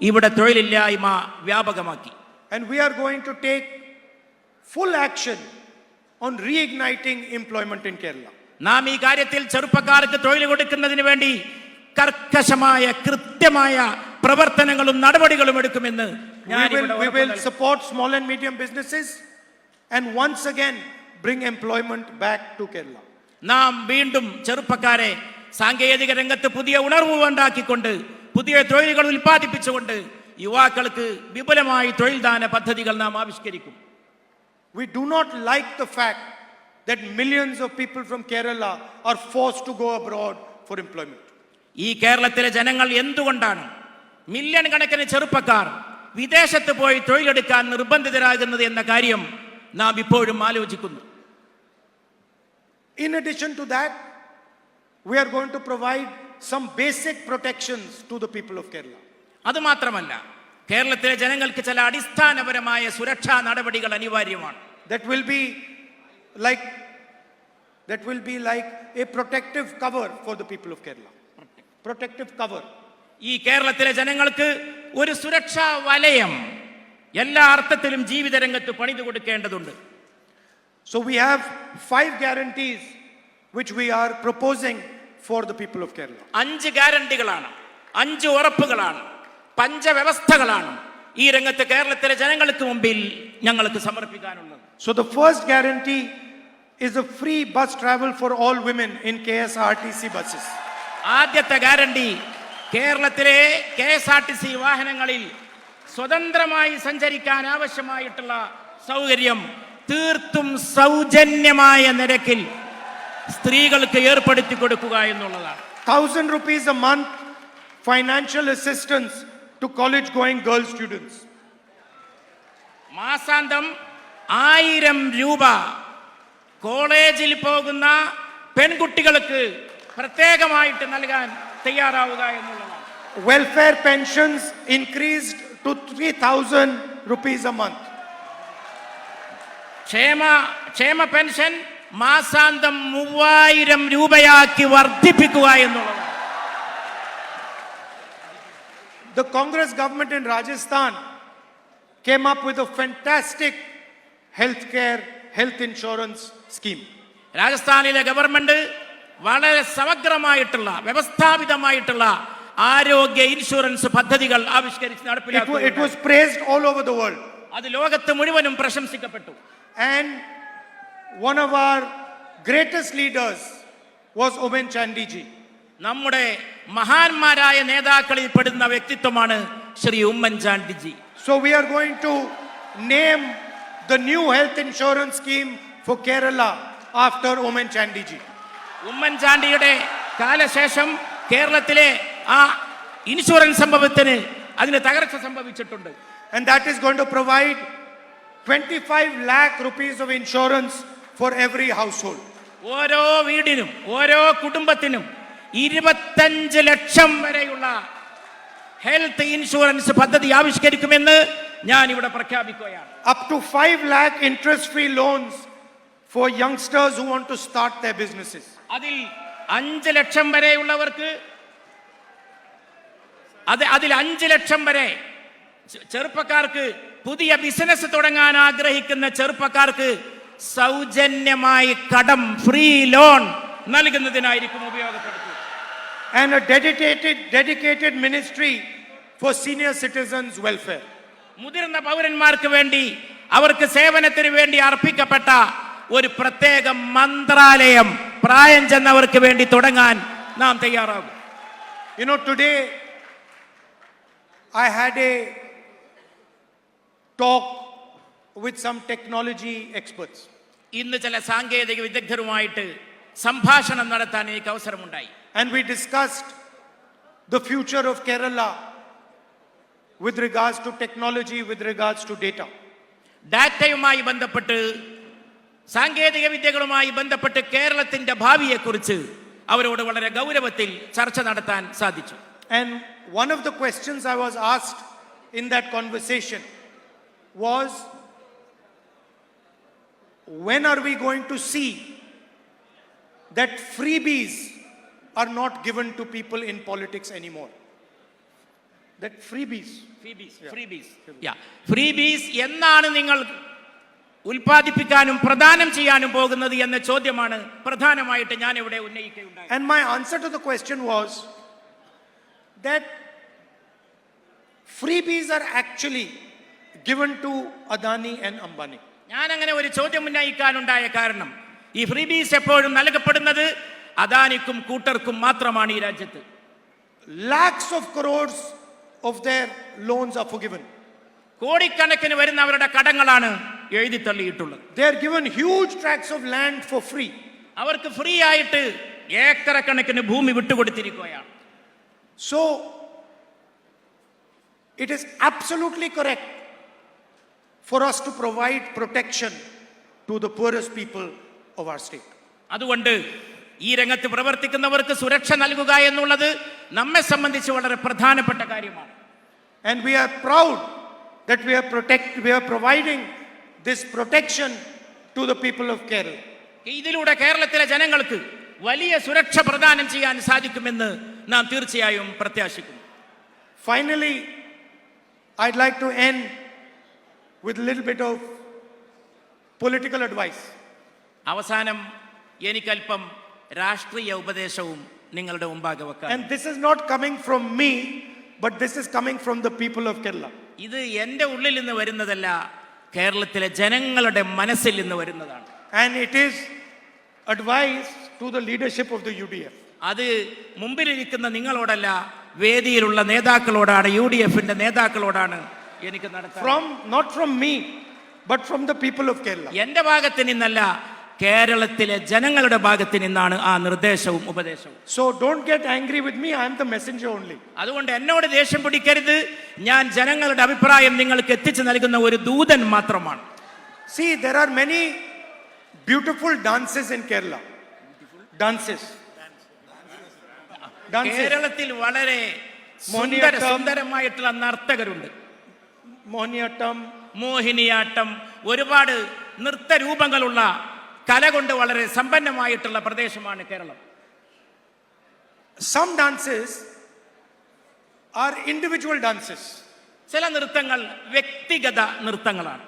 ഇവിടെ തൊഴിലില്ലായ്മ വ്യാപകമാക്കി. And we are going to take full action on reigniting employment in Kerala. നാം ഈ കാര്യത്തിൽ ചെറുപ്പക്കാർക്ക് തൊഴിൽ കൊടുക്കുന്നതിന് വേണ്ടി കർക്കശമായ കൃത്യമായ പ്രവർത്തനങ്ങളും നടപടികളും എടുക്കുമെന്ന് we will support small and medium businesses and once again bring employment back to Kerala. നാം വീണ്ടും ചെറുപ്പക്കാരെ സാങ്കേതിക രംഗത്ത് പുതിയ ഉണർവ് ഉണ്ടാക്കിക്കൊണ്ട് പുതിയ തൊഴിലുകൾ ഉൽപ്പാദിപ്പിച്ചുകൊണ്ട് യുവാക്കൾക്ക് വിപുലമായി തൊഴിൽദാന പദ്ധതികൾ നാം ആവിഷ്കരിക്കും. We do not like the fact that millions of people from Kerala are forced to go abroad for employment. ഈ കേരളത്തിലെ ജനങ്ങൾ എന്തുകൊണ്ടാണ് മില്യൺ കണക്കിന് ചെറുപ്പക്കാർ വിദേശത്ത് പോയി തൊഴിലെടുക്കാൻ നിർബന്ധിതരാകുന്നത് എന്ന കാര്യം നാം ഇപ്പോഴും ആലോചിക്കുന്നു. In addition to that, we are going to provide some basic protections to the people of Kerala. അതുമാത്രമല്ല, കേരളത്തിലെ ജനങ്ങൾക്ക് ചില അടിസ്ഥാനപരമായ സുരക്ഷാ നടപടികൾ അനിവാര്യമാണ്. That will be like a protective cover for the people of Kerala. Protective cover. ഈ കേരളത്തിലെ ജനങ്ങൾക്ക് ഒരു സുരക്ഷാ വലയം എല്ലാ അർത്ഥത്തിലും ജീവിത രംഗത്ത് പണിതു കൊടുക്കേണ്ടതുണ്ട്. So we have 5 guarantees which we are proposing for the people of Kerala. 5 ഗ്യാരണ്ടികളാണ്, 5 ഉറപ്പുകളാണ്, പഞ്ചവ്യവസ്ഥകളാണ് ഈ രംഗത്ത് കേരളത്തിലെ ജനങ്ങൾക്ക് മുമ്പിൽ ഞങ്ങൾക്ക് സമർപ്പിക്കാനുള്ളത്. So the first guarantee is a free bus travel for all women in KSRTC buses. ആദ്യത്തെ ഗ്യാരണ്ടി കേരളത്തിലെ KSRTC വാഹനങ്ങളിൽ സ്വതന്ത്രമായി സഞ്ചരിക്കാൻ ആവശ്യമായിട്ടുള്ള സൗകര്യം തീർത്തും സൗജന്യമായ നിരക്കിൽ സ്ത്രീകൾക്ക് ഏർപ്പെടുത്തി കൊടുക്കുക എന്നുള്ളതാണ്. 1,000 rupees a month financial assistance to college going girl students. മാസാന്തം 1000 രൂപ കോളേജിൽ പോകുന്ന പെൺകുട്ടികൾക്ക് പ്രത്യേകമായിട്ട് നൽകാൻ തയ്യാറാവുക എന്നുള്ളതാണ്. Welfare pensions increased to 3,000 rupees a month. ക്ഷേമ പെൻഷൻ മാസാന്തം 3000 രൂപയാക്കി വർദ്ധിപ്പിക്കുക എന്നുള്ളതാണ്. The Congress government in Rajasthan came up with a fantastic healthcare, health insurance scheme. രാജസ്ഥാനിലെ ഗവൺമെന്റ് വളരെ സമഗ്രമായിട്ടുള്ള വ്യവസ്ഥാപിതമായിട്ടുള്ള ആരോഗ്യ ഇൻഷുറൻസ് പദ്ധതികൾ ആവിഷ്കരിച്ച് It നടപ്പിലാക്കി. was praised all over the world. അത് ലോകത്ത് മുഴുവനും പ്രശംസിക്കപ്പെട്ടു. And one of our greatest leaders was Omen Chandy ji. നമ്മുടെ മഹാന്മാരായ നേതാക്കളിൽ പെടുന്ന വ്യക്തിത്വമാണ് Shri ഉമ്മൻചാണ്ടിജി. So we are going to name the new health insurance scheme for Kerala after Omen Chandy ji. ഉമ്മൻചാണ്ടിയുടെ കാലശേഷം കേരളത്തിലെ ആ ഇൻഷുറൻസ് സംഭവത്തിന് അതിന് തകർച്ച സംഭവിച്ചിട്ടുണ്ട്. And that is going to provide 25 lakh rupees of insurance for every household. ഓരോ വീടിനും ഓരോ കുടുംബത്തിനും 25 ലക്ഷം വരെയുള്ള ഹെൽത്ത് ഇൻഷുറൻസ് പദ്ധതി ആവിഷ്കരിക്കുമെന്ന് ഞാൻ ഇവിടെ പ്രഖ്യാപിക്കുകയാണ്. Up to 5 lakh interest-free loans for youngsters who want to start their businesses. അതിൽ 5 ലക്ഷം വരെയുള്ളവർക്ക് അതിൽ 5 ലക്ഷം വരെ ചെറുപ്പക്കാർക്ക് പുതിയ ബിസിനസ് തുടങ്ങാൻ ആഗ്രഹിക്കുന്ന ചെറുപ്പക്കാർക്ക് സൗജന്യമായി കടം ഫ്രീ ലോൺ നൽകുന്നതിനായിരിക്കും ഉപയോഗപ്പെടുത്തുക. And a dedicated ministry for senior citizens welfare. മുതിർന്ന പൗരന്മാർക്ക് വേണ്ടി അവർക്ക് സേവനത്തിന് വേണ്ടി അർപ്പിക്കപ്പെട്ട ഒരു പ്രത്യേക മന്ത്രാലയം പ്രായം ചെന്നവർക്ക് വേണ്ടി തുടങ്ങാൻ നാം തയ്യാറാകും. You know, today I had a talk with some technology experts. ഇന്ന് ചില സാങ്കേതിക വിദഗ്ധരുമായിട്ട് സംഭാഷണം നടത്താൻ എനിക്ക് അവസരമുണ്ടായി. And we discussed the future of Kerala with regards to technology, with regards to data. ഡാറ്റയുമായി ബന്ധപ്പെട്ട് സാങ്കേതിക വിദ്യകളുമായി ബന്ധപ്പെട്ട് കേരളത്തിന്റെ ഭാവിയെക്കുറിച്ച് അവരോട് വളരെ ഗൗരവത്തിൽ ചർച്ച നടത്താൻ സാധിച്ചു. And one of the questions I was asked in that conversation was, when are we going to see that freebies are not given to people in politics anymore? That freebies. ഫ്രീബീസ് എന്നാണ് നിങ്ങൾ ഉൽപ്പാദിപ്പിക്കാനും പ്രദാനം ചെയ്യാനും പോകുന്നത് എന്ന ചോദ്യമാണ് പ്രധാനമായിട്ട് ഞാൻ ഇവിടെ ഉന്നയിക്കുകയുണ്ടായി. And my answer to the question was that freebies are actually given to Adani and Ambani. ഞാൻ അങ്ങനെ ഒരു ചോദ്യം ഉന്നയിക്കാനുണ്ടായ കാരണം ഈ ഫ്രീബീസ് എപ്പോഴും നൽകപ്പെടുന്നത് അദാനിക്കും കൂട്ടർക്കും മാത്രമാണ് ഈ രാജ്യത്ത്. Lakhs of crores of their loans are forgiven. കോടിക്കണക്കിന് വരുന്ന അവരുടെ കടങ്ങളാണ് എഴുതി തള്ളിയിട്ടുള്ളത്. They are given huge tracts of land for free. അവർക്ക് ഫ്രീ ആയിട്ട് ഏക്കർ കണക്കിന് ഭൂമി വിട്ടുകൊടുത്തിരിക്കുകയാണ്. So it is absolutely correct for us to provide protection to the poorest people of our state. അതുകൊണ്ട് ഈ രംഗത്ത് പ്രവർത്തിക്കുന്നവർക്ക് സുരക്ഷ നൽകുക എന്നുള്ളത് നമ്മെ സംബന്ധിച്ച് വളരെ പ്രധാനപ്പെട്ട കാര്യമാണ്. And we are proud that we are providing this protection to the people of Kerala. ഇതിലൂടെ കേരളത്തിലെ ജനങ്ങൾക്ക് വലിയ സുരക്ഷ പ്രദാനം ചെയ്യാൻ സാധിക്കുമെന്ന് നാം തീർച്ചയായും പ്രത്യാശിക്കുന്നു. Finally, I'd like to end with a little bit of political advice. അവസാനം എനിക്കല്പം രാഷ്ട്രീയ ഉപദേശവും നിങ്ങളുടെ മുമ്പാകെ വെക്കാം. And this is not coming from me, but this is coming from the people of Kerala. ഇത് എൻ്റെ ഉള്ളിൽ നിന്ന് വരുന്നതല്ല, കേരളത്തിലെ ജനങ്ങളുടെ മനസ്സിൽ നിന്ന് വരുന്നതാണ്. And it is advice to the leadership of the UDF. അത് മുമ്പിലിരിക്കുന്ന നിങ്ങളോടല്ല, വേദിയിലുള്ള നേതാക്കളോടാണ്, UDFന്റെ നേതാക്കളോടാണ് എനിക്ക് നടത്താൻ. Not from me, but from the people of Kerala. എൻ്റെ ഭാഗത്ത് നിന്നല്ല, കേരളത്തിലെ ജനങ്ങളുടെ ഭാഗത്ത് നിന്നാണ് ആ നിർദ്ദേശവും ഉപദേശവും. So don't get angry with me, I am the messenger only. അതുകൊണ്ട് എന്നോട് ദേഷ്യം പിടിക്കരുത്, ഞാൻ ജനങ്ങളുടെ അഭിപ്രായം നിങ്ങൾക്ക് എത്തിച്ചു നൽകുന്ന ഒരു ദൂതൻ മാത്രമാണ്. See, there are many beautiful dances in Kerala. Dances. കേരളത്തിൽ വളരെ സുന്ദരമായിട്ടുള്ള നർത്തകരുണ്ട്. മോഹിനിയാട്ടം, ഒരുപാട് നൃത്തരൂപങ്ങളുള്ള കല കൊണ്ട് വളരെ സമ്പന്നമായിട്ടുള്ള പ്രദേശമാണ് Keralam. Some dances are individual dances. ചില നൃത്തങ്ങൾ വ്യക്തിഗത നൃത്തങ്ങളാണ്.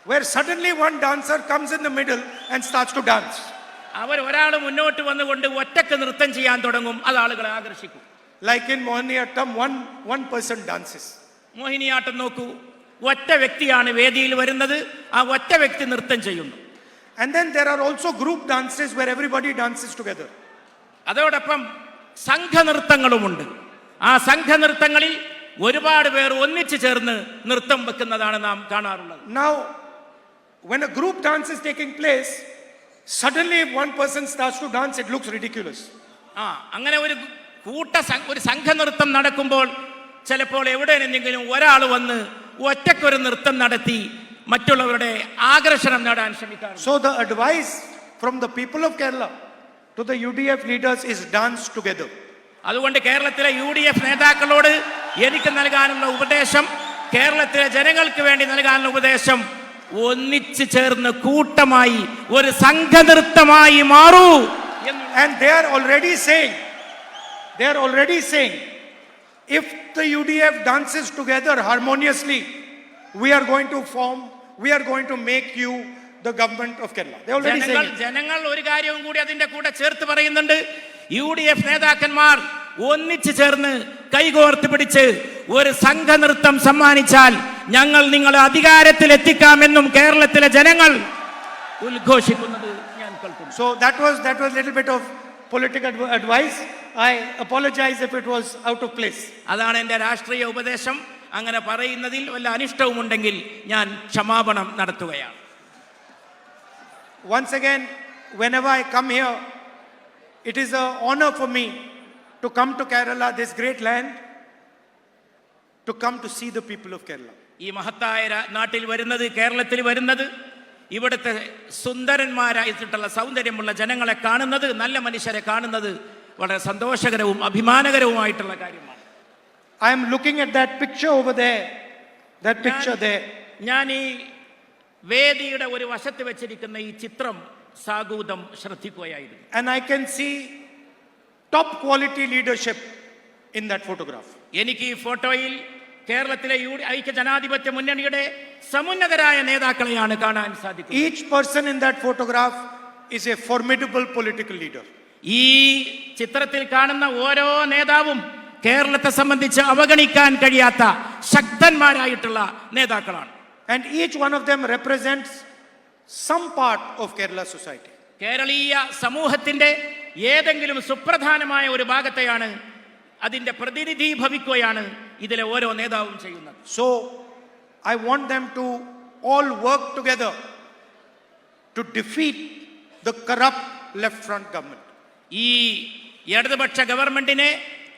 where suddenly one dancer comes in the middle and starts to dance. ഒരാൾ മുന്നോട്ട് വന്നുകൊണ്ട് ഒറ്റക്ക് നൃത്തം ചെയ്യാൻ തുടങ്ങും, അത് ആളുകളെ ആകർഷിക്കും. Like in Mohiniyattam, one person dances. Mohiniyattam നോക്കൂ, ഒറ്റ വ്യക്തിയാണ് വേദിയിൽ വരുന്നത്, ആ ഒറ്റ വ്യക്തി നൃത്തം ചെയ്യുന്നു. And then there are also group dances where everybody dances together. അതോടൊപ്പം സംഘനൃത്തങ്ങളുമുണ്ട്. ആ സംഘനൃത്തങ്ങളിൽ ഒരുപാട് പേർ ഒന്നിച്ചു ചേർന്ന് നൃത്തം വെക്കുന്നതാണ് നാം കാണാറുള്ളത്. Now, when a group dance is taking place, suddenly if one person starts to dance, it looks ridiculous. അങ്ങനെ ഒരു സംഘനൃത്തം നടക്കുമ്പോൾ ചിലപ്പോൾ എവിടെയെങ്കിലും ഒരാൾ വന്ന് ഒറ്റക്കൊരു നൃത്തം നടത്തി മറ്റുള്ളവരുടെ ആകർഷണം നേടാൻ ശ്രമിക്കാറുണ്ട്. So the advice from the people of Kerala to the UDF leaders is dance together. അതുകൊണ്ട് കേരളത്തിലെ UDF നേതാക്കളോട് എനിക്ക് നൽകാനുള്ള ഉപദേശം, കേരളത്തിലെ ജനങ്ങൾക്ക് വേണ്ടി നൽകാനുള്ള ഉപദേശം, ഒന്നിച്ചു ചേർന്ന് കൂട്ടമായി ഒരു സംഘനൃത്തമായി മാറൂ. And they are already saying, if the UDF dances together harmoniously, we are going to make you the government of Kerala. They already saying it. ജനങ്ങൾ ഒരു കാര്യവും കൂടി അതിന്റെ കൂടെ ചേർത്ത് പറയുന്നുണ്ട്. UDF നേതാക്കന്മാർ ഒന്നിച്ചു ചേർന്ന് കൈകോർത്ത് പിടിച്ച് ഒരു സംഘനൃത്തം സമ്മാനിച്ചാൽ ഞങ്ങൾ നിങ്ങളെ അധികാരത്തിൽ എത്തിക്കാമെന്നും കേരളത്തിലെ ജനങ്ങൾ ഉദ്ഘോഷിക്കുന്നത് ഞാൻ കേൾക്കുന്നു. So that was little bit of political advice. I apologize if it was out of place. അതാണ് എൻ്റെ രാഷ്ട്രീയ ഉപദേശം. അങ്ങനെ പറയുന്നതിൽ വല്ല അനിഷ്ടവും ഉണ്ടെങ്കിൽ ഞാൻ ക്ഷമാപണം നടത്തുകയാണ്. Once again, whenever I come here, it is an honor for me to come to Kerala, this great land, to come to see the people of Kerala. ഈ മഹത്തായ നാട്ടിൽ വരുന്നത്, കേരളത്തിൽ വരുന്നത്, ഇവിടുത്തെ സുന്ദരന്മാരായിട്ടുള്ള സൗന്ദര്യമുള്ള ജനങ്ങളെ കാണുന്നത്, നല്ല മനുഷ്യരെ കാണുന്നത് വളരെ സന്തോഷകരവും അഭിമാനകരവുമായിട്ടുള്ള കാര്യമാണ്. I am looking at that picture over there. That picture there. ഞാൻ ഈ വേദിയുടെ ഒരു വശത്ത് വെച്ചിരിക്കുന്ന ഈ ചിത്രം സാഗൂതം ശ്രദ്ധിക്കുകയായിരുന്നു. And I can see top quality leadership in that photograph. എനിക്ക് ഈ ഫോട്ടോയിൽ കേരളത്തിലെ ഐക്യ ജനാധിപത്യ മുന്നണിയുടെ സമുന്നതരായ നേതാക്കളെയാണ് കാണാൻ സാധിക്കുന്നത്. Each person in that photograph is a formidable political leader. ഈ ചിത്രത്തിൽ കാണുന്ന ഓരോ നേതാവും കേരളത്തെ സംബന്ധിച്ച് അവഗണിക്കാൻ കഴിയാത്ത ശക്തന്മാരായിട്ടുള്ള നേതാക്കളാണ്. And each one of them represents some part of Kerala society. കേരളീയ സമൂഹത്തിന്റെ ഏതെങ്കിലും സുപ്രധാനമായ ഒരു ഭാഗത്തെയാണ്, അതിന്റെ പ്രതിനിധീഭവിക്കുകയാണ് ഇതിലെ ഓരോ നേതാവും ചെയ്യുന്നത്. So I want them to all work together to defeat the corrupt left front government. ഈ ഇടതുപക്ഷ ഗവൺമെന്റിനെ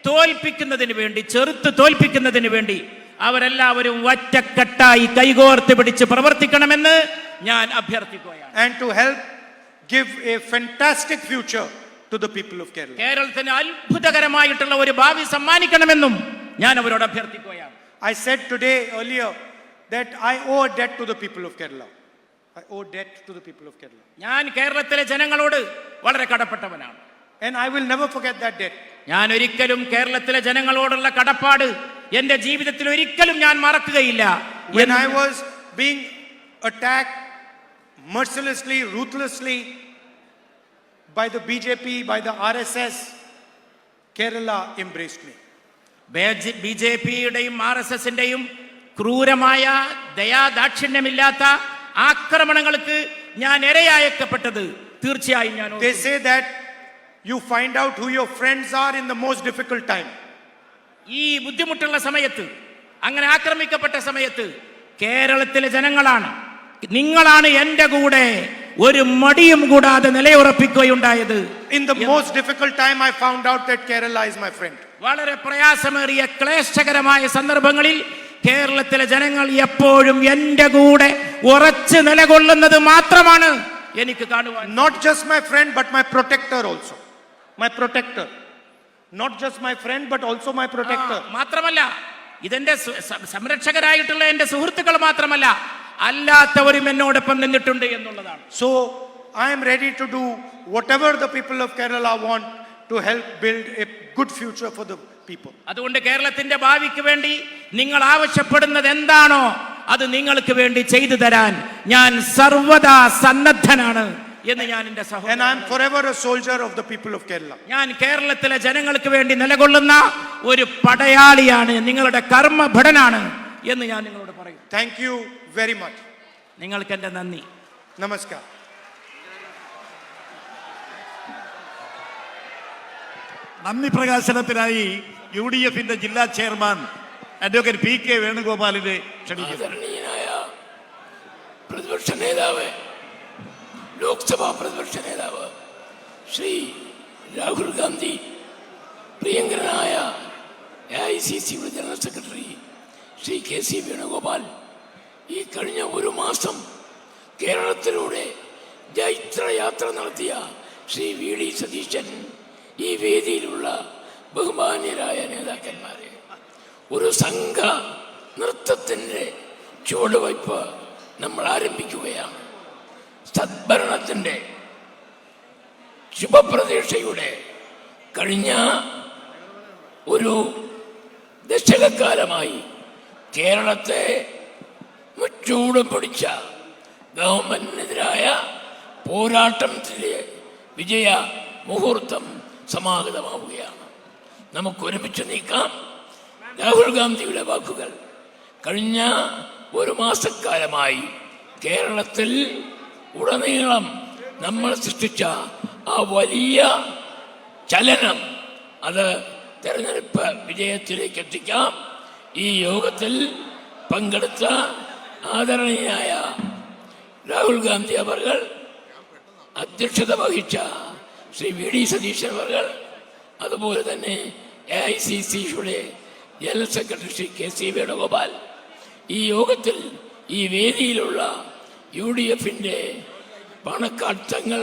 തോൽപ്പിക്കുന്നതിന് വേണ്ടി, ചെറുത്ത് തോൽപ്പിക്കുന്നതിന് വേണ്ടി അവരെല്ലാവരും ഒറ്റക്കെട്ടായി കൈകോർത്ത് പിടിച്ച് പ്രവർത്തിക്കണമെന്ന് ഞാൻ അഭ്യർത്ഥിക്കുകയാണ്. And to help give a fantastic future to the people of Kerala. കേരളത്തിന് അത്ഭുതകരമായിട്ടുള്ള ഒരു ഭാവി സമ്മാനിക്കണമെന്നും ഞാൻ അവരോട് അഭ്യർത്ഥിക്കുകയാണ്. I said today earlier that I owe a debt to the people of Kerala. I owe debt to the people of Kerala. ഞാൻ കേരളത്തിലെ ജനങ്ങളോട് വളരെ കടപ്പെട്ടവനാണ്. And I will never forget that debt. ഞാൻ ഒരിക്കലും കേരളത്തിലെ ജനങ്ങളോടുള്ള കടപ്പാട് എന്റെ ജീവിതത്തിൽ ഒരിക്കലും ഞാൻ മറക്കുകയില്ല. When I was being attacked mercilessly, ruthlessly by the BJP, by the RSS, Kerala embraced me. BJPയുടെയും RSSന്റെയും ക്രൂരമായ ദയാദാക്ഷിണ്യമില്ലാത്ത ആക്രമണങ്ങൾക്ക് ഞാൻ ഇരയാക്കപ്പെട്ടത് തീർച്ചയായും ഞാൻ. They say that you find out who your friends are in the most difficult time. ഈ ബുദ്ധിമുട്ടുള്ള സമയത്ത്, അങ്ങനെ ആക്രമിക്കപ്പെട്ട സമയത്ത് കേരളത്തിലെ ജനങ്ങളാണ്, നിങ്ങളാണ് എന്റെ കൂടെ ഒരു മടിയും കൂടാതെ നിലയുറപ്പിക്കുകയുണ്ടായത്. In the most difficult time I found out that Kerala is my friend. വളരെ പ്രയാസമേറിയ ക്ലേശകരമായ സന്ദർഭങ്ങളിൽ കേരളത്തിലെ ജനങ്ങൾ എപ്പോഴും എന്റെ കൂടെ ഉറച്ചു നിലകൊള്ളുന്നത് മാത്രമാണ് എനിക്ക് കാണുവാൻ. Not just my friend but my protector also. My protector. Not just my friend but also my protector. മാത്രമല്ല ഇതെന്റെ സംരക്ഷകരായിട്ടുള്ള എന്റെ സുഹൃത്തുക്കൾ മാത്രമല്ല, അല്ലാത്തവരും എന്നോടൊപ്പം നിന്നിട്ടുണ്ട് എന്നുള്ളതാണ്. So I am ready to do whatever the people of Kerala want to help build a good future for the people. അതുകൊണ്ട് കേരളത്തിന്റെ ഭാവിക്ക് വേണ്ടി നിങ്ങൾ ആവശ്യപ്പെടുന്നത് എന്താണോ അത് നിങ്ങൾക്ക് വേണ്ടി ചെയ്തു തരാൻ ഞാൻ സർവദാ സന്നദ്ധനാണ് എന്ന് ഞാൻ എൻ്റെ And I സഹോദരൻ, am forever a soldier of the people of Kerala. ഞാൻ കേരളത്തിലെ ജനങ്ങൾക്ക് വേണ്ടി നിലകൊള്ളുന്ന ഒരു പടയാളിയാണ്, നിങ്ങളുടെ കർമ്മഭടനാണ് എന്ന് ഞാൻ നിങ്ങളോട് പറയും. Thank you very much. നിങ്ങൾക്ക് എൻ്റെ നന്ദി. Namaskar. നന്ദി പ്രകാശനത്തിനായി UDF ജില്ലാ ചെയർമാൻ അഡ്വക്കേറ്റ് PK വേണുഗോപാലിനെ ക്ഷണിക്കുന്നു. ആദരണീയനായ പ്രതിപക്ഷ നേതാവ്, ലോക്സഭാ പ്രതിപക്ഷ നേതാവ് ശ്രീ രാഹുൽ ഗാന്ധി, പ്രിയങ്കരനായ AICC general secretary Shri KC Venugopal, ഈ കഴിഞ്ഞ ഒരു മാസം കേരളത്തിലൂടെ ജൈത്രയാത്ര നടത്തിയ ശ്രീ VD സതീശൻ, ഈ വേദിയിലുള്ള ബഹുമാന്യരായ നേതാക്കന്മാരെ, ഒരു സംഘ നൃത്തത്തിൻ്റെ ചുവടുവയ്പ് നമ്മൾ ആരംഭിക്കുകയാണ്. സദ്ഭരണത്തിൻ്റെ ശുഭപ്രതീക്ഷയുടെ കഴിഞ്ഞ ഒരു ദശകക്കാലമായി കേരളത്തെ മുച്ചൂടും പിടിച്ച ഗവൺമെന്റിനെതിരായ പോരാട്ടത്തിലെ വിജയ മുഹൂർത്തം സമാഗതമാവുകയാണ്. നമുക്ക് ഒരുമിച്ച് നീക്കാം. രാഹുൽ ഗാന്ധിയുടെ വാക്കുകൾ, കഴിഞ്ഞ ഒരു മാസക്കാലമായി കേരളത്തിൽ ഉടനീളം നമ്മൾ സൃഷ്ടിച്ച ആ വലിയ ചലനം, അത് തെരഞ്ഞെടുപ്പ് വിജയത്തിലേക്ക് എത്തിക്കാം. ഈ യോഗത്തിൽ പങ്കെടുത്ത ആദരണീയനായ രാഹുൽ ഗാന്ധി അവർ, അധ്യക്ഷത വഹിച്ച ശ്രീ VD സതീശൻ അവർ, അതുപോലെ തന്നെ AICCയുടെ general secretary Shri KC Venugopal, ഈ യോഗത്തിൽ ഈ വേദിയിലുള്ള UDF പണക്കാട്ടങ്ങൾ